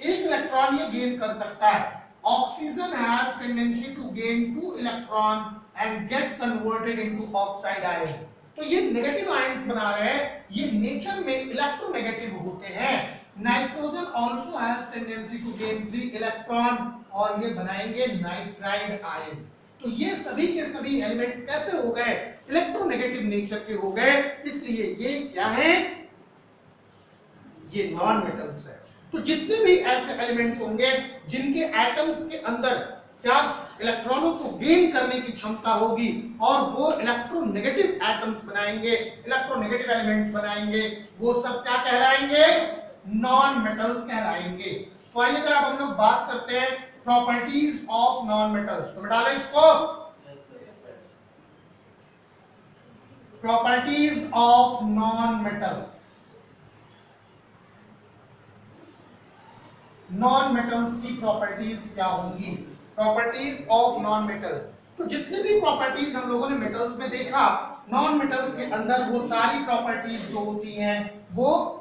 एक इलेक्ट्रॉन ये गेन कर सकता है। Oxygen has tendency to gain two electron and get converted into oxide ion. तो ये नेगेटिव आयंस बना रहे हैं, ये नेचर में इलेक्ट्रोनेगेटिव होते हैं। Nitrogen also has tendency to gain 3 electron और ये बनाएंगे नाइट्राइड आयन। तो ये सभी के सभी एलिमेंट्स कैसे हो गए, इलेक्ट्रोनेगेटिव नेचर के हो गए, इसलिए ये क्या है, ये नॉन मेटल्स है। तो जितने भी ऐसे एलिमेंट्स होंगे जिनके एटम्स के अंदर क्या इलेक्ट्रॉनों को गेन करने की क्षमता होगी और वो इलेक्ट्रोनेगेटिव एटम्स बनाएंगे, इलेक्ट्रोनेगेटिव एलिमेंट्स बनाएंगे, वो सब क्या कहलाएंगे, नॉन मेटल्स कहलाएंगे। तो आइए अगर हम लोग बात करते हैं प्रॉपर्टीज ऑफ नॉन मेटल्स, तो डालें इसको, properties of non metals. Non metals की प्रॉपर्टीज क्या होंगी, प्रॉपर्टीज ऑफ नॉन मेटल। तो जितनी भी प्रॉपर्टीज हम लोगों ने मेटल्स में देखा, नॉन मेटल्स के अंदर वो सारी प्रॉपर्टीज जो होती हैं वो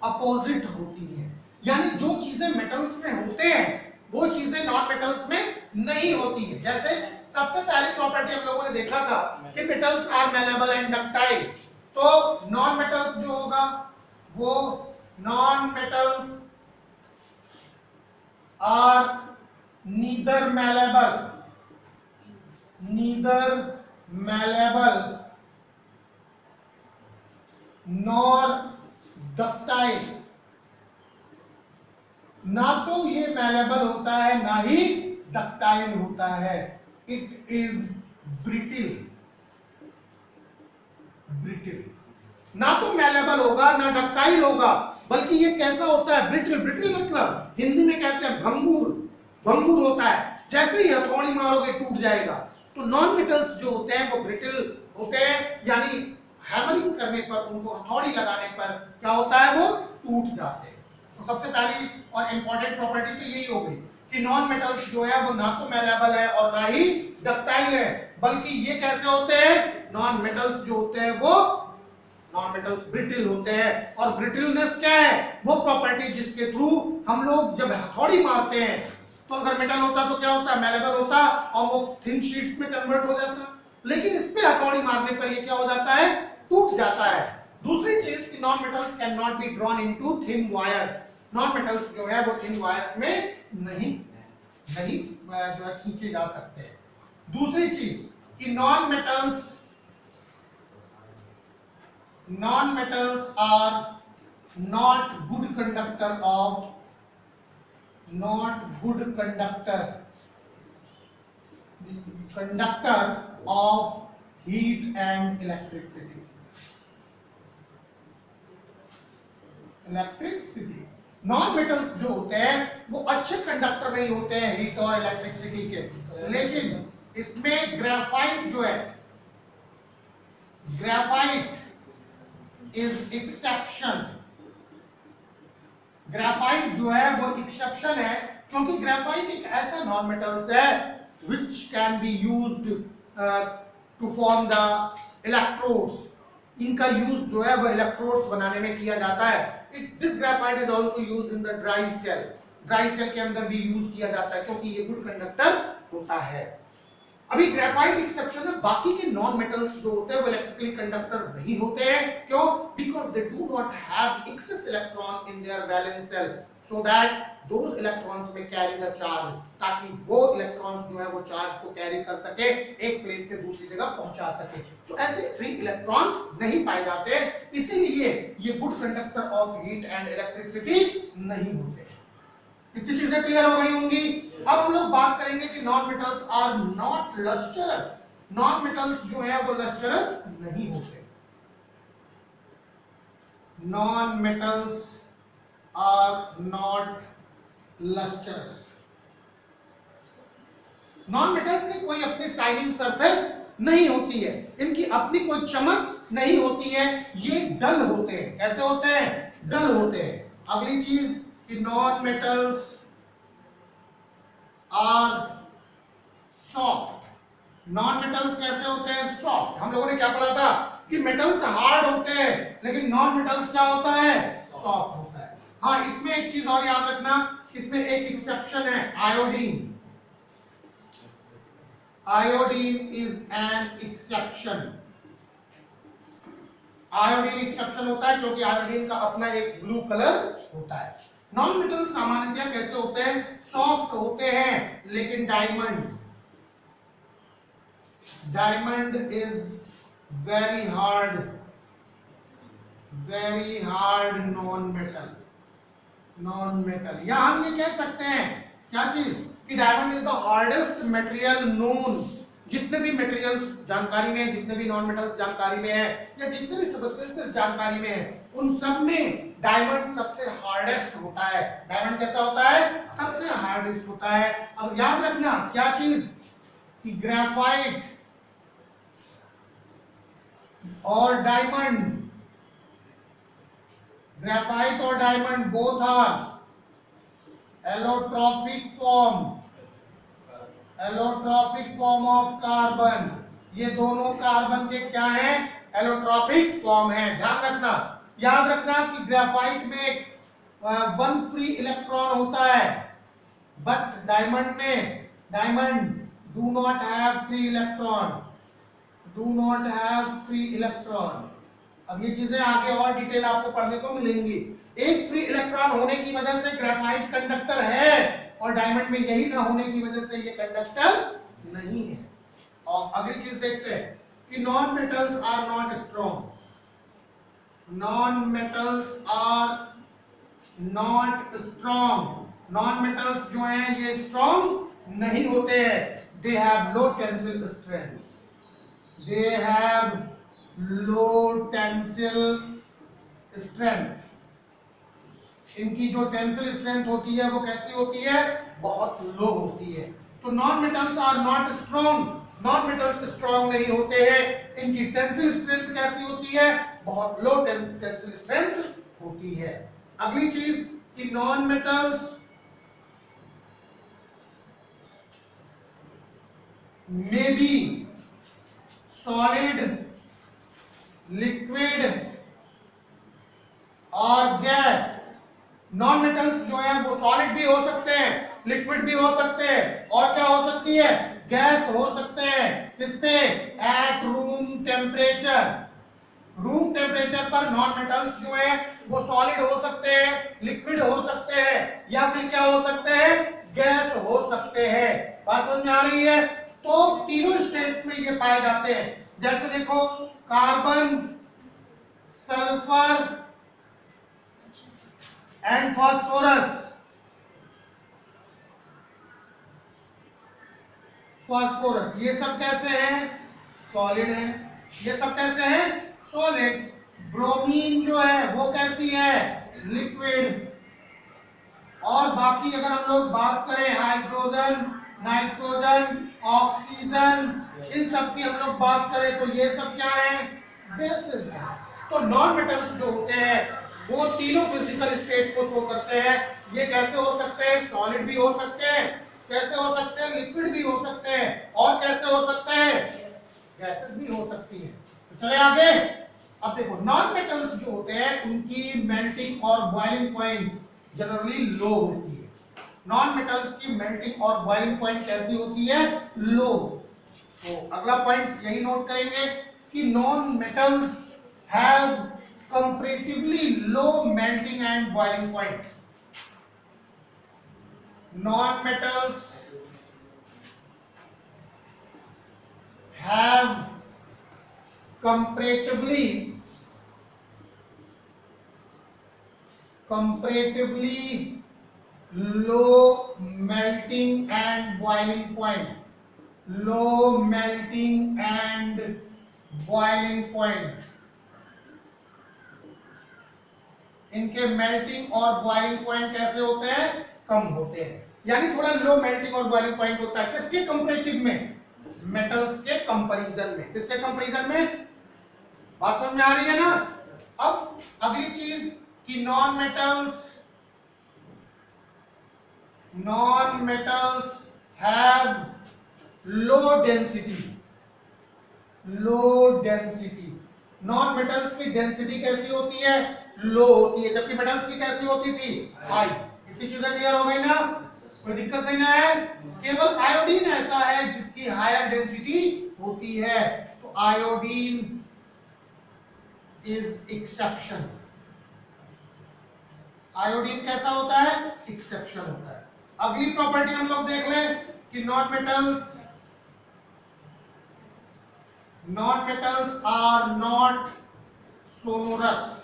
अपोजिट होती हैं, यानी जो चीजें मेटल्स में होते हैं वो चीजें नॉन मेटल्स में नहीं होती है। जैसे सबसे पहली प्रॉपर्टी हम लोगों ने देखा था कि metals are malleable and ductile, तो नॉन मेटल्स जो होगा वो non metals are neither malleable nor ductile, ना तो ये मैलेबल होता है ना ही डक्टाइल होता है, इट इज ब्रिटिल। ना तो मैलेबल होगा ना डक्टाइल होगा, बल्कि ये कैसा होता है, ब्रिटिल मतलब हिंदी में कहते हैं भंगुर होता है, जैसे ही हथौड़ी मारोगे टूट जाएगा। तो नॉन मेटल्स जो होते हैं वो ब्रिटिल होते हैं, यानी हैमरिंग करने पर, उनको हथौड़ी लगाने पर क्या होता है, वो टूट जाते हैं। तो सबसे पहली और इंपॉर्टेंट प्रॉपर्टी तो यही हो गई कि नॉन मेटल्स जो है वो ना तो मैलेबल है और ना ही डक्टाइल है, बल्कि ये कैसे होते हैं, नॉन मेटल्स जो होते हैं वो नॉन मेटल्स ब्रिटिल होते हैं। और ब्रिटिलनेस क्या है, वो प्रॉपर्टी जिसके थ्रू हम लोग जब हथौड़ी मारते हैं तो अगर मेटल होता तो क्या होता, मैलेबल होता और वो थिन शीट्स में कन्वर्ट हो जाता, लेकिन इस पे हथौड़ी मारने पर ये क्या हो जाता है, टूट जाता है। दूसरी चीज कि non metals can not be drawn into thin wires, non metals जो है वो थिन वायर्स में नहीं जो है खींचे जा सकते हैं। दूसरी चीज कि non metals are not good conductor of heat and electricity। Non metals जो होते हैं वो अच्छे कंडक्टर नहीं होते हैं हीट और इलेक्ट्रिसिटी के, लेकिन इसमें ग्रेफाइट जो है, ग्रेफाइट इज एक्सेप्शन। ग्रेफाइट जो है वो एक्सेप्शन है, क्योंकि ग्रेफाइट एक ऐसा नॉन मेटल्स है which can be used to form the electrodes। इनका यूज जो है वो इलेक्ट्रोड्स बनाने में किया जाता है। This graphite is also used in the dry cell के अंदर भी यूज किया जाता है, क्योंकि ये गुड कंडक्टर होता है। अभी ग्रेफाइट एक्सेप्शन है, बाकी के नॉन मेटल्स जो होते हैं वो इलेक्ट्रिकली कंडक्टर नहीं होते हैं। क्यों? Because they do not have excess electron in their valence cell, so that those electrons में कैरी द चार्ज, ताकि वो इलेक्ट्रॉन्स जो है वो चार्ज को कैरी कर सके, एक प्लेस से दूसरी जगह पहुंचा सके। तो ऐसे फ्री इलेक्ट्रॉन्स नहीं पाए जाते, इसीलिए ये good conductor of heat and electricity नहीं होते। इतनी चीजें क्लियर हो गई होंगी। अब हम लोग बात करेंगे कि non metals are not lustrous. Non metals जो है वो लस्टरस नहीं होते। Non metals are not lustrous. Non metals की कोई अपनी शाइनिंग सरफेस नहीं होती है, इनकी अपनी कोई चमक नहीं होती है, ये डल होते हैं। कैसे होते हैं? डल होते हैं। अगली चीज कि non metals are soft. Non metals कैसे होते हैं? सॉफ्ट। हम लोगों ने क्या पढ़ा था कि मेटल्स हार्ड होते हैं, लेकिन नॉन मेटल्स क्या होता है? सॉफ्ट होता है। हाँ, इसमें एक चीज और याद रखना, इसमें एक एक्सेप्शन है, iodine. Iodine is an exception. Iodine exception होता है क्योंकि आयोडीन का अपना एक ब्लू कलर होता है। नॉन मेटल सामान्यतः कैसे होते हैं? सॉफ्ट होते हैं, लेकिन diamond is very hard non metal. या हम ये कह सकते हैं क्या चीज कि diamond is the hardest material known. जितने भी मटेरियल्स जानकारी में, जितने भी नॉन मेटल्स जानकारी में है, या जितने भी सब्सटेंसेस जानकारी में है, उन सब में डायमंड सबसे हार्डेस्ट होता है। डायमंड कैसा होता है? सबसे हार्डेस्ट होता है। अब याद रखना क्या चीज कि ग्रेफाइट और डायमंड, ग्रेफाइट और diamond both are allotropic form of carbon. ये दोनों कार्बन के क्या है? एलोट्रोपिक फॉर्म है। ध्यान रखना, याद रखना कि ग्रेफाइट में 1 फ्री इलेक्ट्रॉन होता है, but diamond do not have free electron. अब ये चीजें आगे और डिटेल आपको पढ़ने को मिलेंगी। एक फ्री इलेक्ट्रॉन होने की वजह से ग्रेफाइट कंडक्टर है, और डायमंड में यही ना होने की वजह से ये कंडक्टर नहीं है। और अगली चीज देखते हैं कि non metals are not strong. Non metals जो हैं ये स्ट्रॉन्ग नहीं होते हैं। They have low tensile strength. इनकी जो टेंसिल स्ट्रेंथ होती है वो कैसी होती है? बहुत लो होती है। तो non metals are not strong. Non metals strong नहीं होते हैं। इनकी टेंसिल स्ट्रेंथ कैसी होती है? बहुत लो टेंसिल स्ट्रेंथ होती है। अगली चीज कि नॉन मेटल्स में बी सॉलिड, लिक्विड और गैस। नॉन मेटल्स जो है वो सॉलिड भी हो सकते हैं, लिक्विड भी हो सकते हैं, और क्या हो सकती है? गैस हो सकते हैं। किसपे? एट रूम टेम्परेचर पर नॉन मेटल्स जो है वो सॉलिड हो सकते हैं, लिक्विड हो सकते हैं, या फिर क्या हो सकते हैं? गैस हो सकते हैं। बात समझ में आ रही है? तो तीनों स्टेट में ये पाए जाते हैं। जैसे देखो, कार्बन, सल्फर एंड फास्फोरस। ये सब कैसे हैं? सॉलिड है। ये सब कैसे हैं? सॉलिड। ब्रोमीन जो है वो कैसी है? लिक्विड। और बाकी अगर हम लोग बात करें हाइड्रोजन, नाइट्रोजन, ऑक्सीजन, इन सब की हम लोग बात करें तो ये सब क्या है? गैसेस हैं। तो नॉन मेटल्स जो होते हैं वो तीनों फिजिकल स्टेट को शो करते हैं। ये कैसे हो सकते हैं? सॉलिड भी हो सकते हैं, कैसे हो सकते हैं? लिक्विड भी हो सकते हैं, और कैसे हो सकते हैं? गैसेस भी हो सकती है। तो चले आगे। अब देखो, नॉन मेटल्स जो होते हैं उनकी मेल्टिंग और बॉइलिंग पॉइंट जनरली लो होती है। नॉन मेटल्स की मेल्टिंग और बॉइलिंग पॉइंट कैसी होती है? लो। तो अगला पॉइंट यही नोट करेंगे कि non metals have comparatively low melting and boiling points. Non-metals have comparatively low melting and boiling point, low melting and boiling point, इनके मेल्टिंग और बॉइलिंग पॉइंट कैसे होते हैं? कम होते हैं, यानी थोड़ा लो मेल्टिंग और बॉइलिंग पॉइंट होता है। किसके कंपैरेटिव में? मेटल्स के कंपैरिजन में। किसके कंपैरिजन में? बात समझ में आ रही है ना? अब अगली चीज कि non metals have low density, low density. Non metals की डेंसिटी कैसी होती है? लो होती है, जबकि मेटल्स की कैसी होती थी? हाई। इतनी चीजें क्लियर हो गई ना? कोई दिक्कत नहीं ना है? केवल आयोडीन ऐसा है जिसकी हायर डेंसिटी होती है, तो आयोडीन इज एक्सेप्शन। आयोडीन कैसा होता है? एक्सेप्शन होता है। अगली प्रॉपर्टी हम लोग देख लें कि non metals are not sonorous.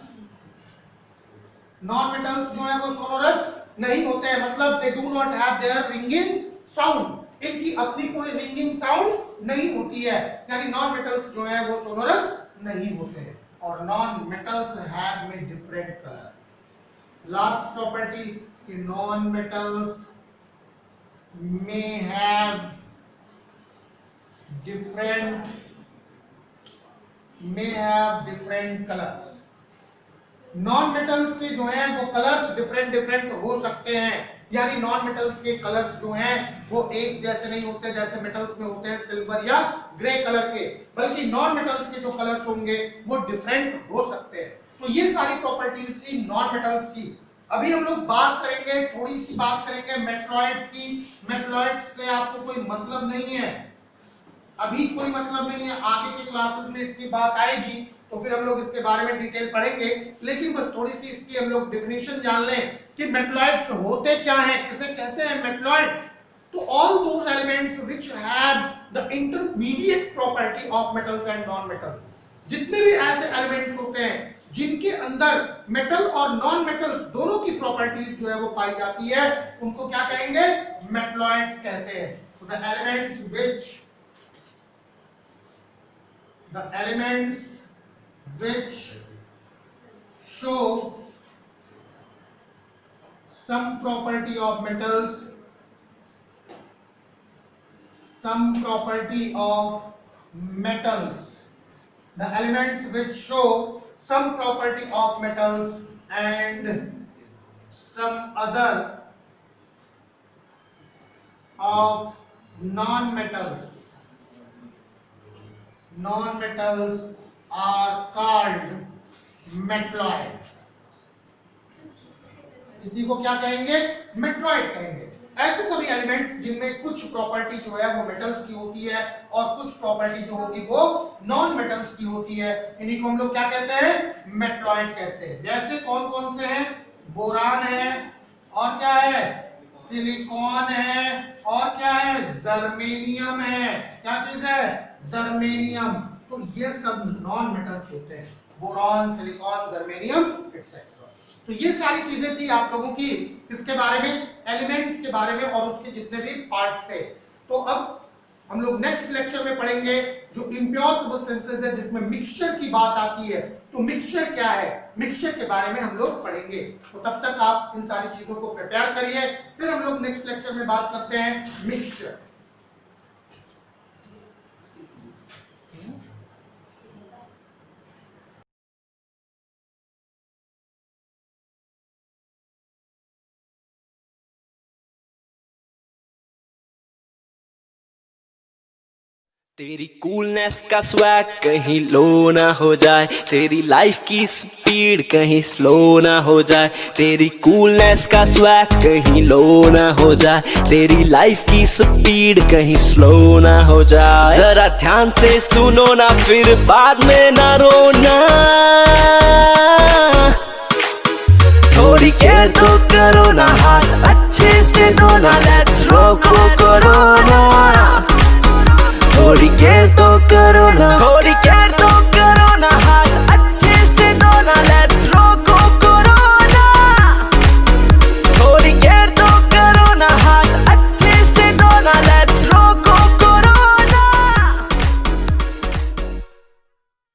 Non metals जो है वो सोनोरस नहीं होते हैं, मतलब they do not have their ringing sound. इनकी अपनी कोई रिंगिंग साउंड नहीं होती है, यानी नॉन मेटल्स जो है वो सोनोरस नहीं होते हैं। और नॉन मेटल्स हैव में डिफरेंट कलर। लास्ट प्रॉपर्टी कि non metals may have different colors। Non metals के जो हैं वो कलर्स डिफरेंट हो सकते हैं, यानी नॉन मेटल्स के कलर्स जो हैं वो एक जैसे नहीं होते जैसे मेटल्स में होते हैं सिल्वर या ग्रे कलर के, बल्कि नॉन मेटल्स के जो कलर्स होंगे वो डिफरेंट हो सकते हैं। तो ये सारी प्रॉपर्टीज थी नॉन मेटल्स की। अभी हम लोग बात करेंगे, थोड़ी सी बात करेंगे मेटलॉइड्स की। मेटलॉइड्स से आपको कोई मतलब नहीं है, अभी कोई मतलब नहीं है, आगे के क्लासेस में इसकी बात आएगी तो फिर हम लोग इसके बारे में डिटेल पढ़ेंगे। लेकिन बस थोड़ी सी इसकी हम लोग डेफिनेशन जान लें कि मेटलॉइड्स होते क्या हैं, किसे कहते हैं मेटलॉइड्स। तो all those elements which have the intermediate property of metals and non metals, जितने भी ऐसे एलिमेंट्स होते हैं जिनके अंदर मेटल और नॉन मेटल दोनों की प्रॉपर्टीज जो है वो पाई जाती है, उनको क्या कहेंगे? मेटलॉइड्स कहते हैं। तो the elements which show some property of metals, the elements which show some property of metals and some other of non-metals are called metalloid. इसी को क्या कहेंगे? मेटलॉइड कहेंगे। ऐसे सभी एलिमेंट्स जिनमें कुछ प्रॉपर्टी जो है वो मेटल्स की होती है और कुछ प्रॉपर्टी जो होगी वो नॉन मेटल्स की होती है, इन्हीं को हम लोग क्या कहते हैं? मेटलॉइड कहते हैं। जैसे कौन कौन से हैं? बोरान है, और क्या है? सिलिकॉन है, और क्या है? जर्मेनियम है। क्या चीज है? जर्मेनियम। तो ये सब नॉन मेटल्स होते हैं, बोरॉन, सिलिकॉन, जर्मेनियम एक्सेट्रा। तो ये सारी चीजें थी आप लोगों की किसके बारे में? एलिमेंट्स के बारे में और उसके जितने भी पार्ट्स थे। तो अब हम लोग नेक्स्ट लेक्चर में पढ़ेंगे जो इम्प्योर सब्सटेंसेस है, जिसमें मिक्सचर की बात आती है। तो मिक्सचर क्या है, मिक्सचर के बारे में हम लोग पढ़ेंगे। तो तब तक आप इन सारी चीजों को प्रिपेयर करिए, फिर हम लोग नेक्स्ट लेक्चर में बात करते हैं मिक्सचर। तेरी कूलनेस का स्वैग कहीं लो ना हो जाए, तेरी लाइफ की स्पीड कहीं स्लो ना हो जाए। तेरी कूलनेस का स्वैग कहीं लो ना हो जाए, तेरी लाइफ की स्पीड कहीं स्लो ना हो जाए। जरा ध्यान से सुनो ना, फिर बाद में ना रोना। थोड़ी केयर तो करो ना, हाथ अच्छे से धोना। लेट्स रोको कोरोना, थोड़ी केयर तो करो ना, थोड़ी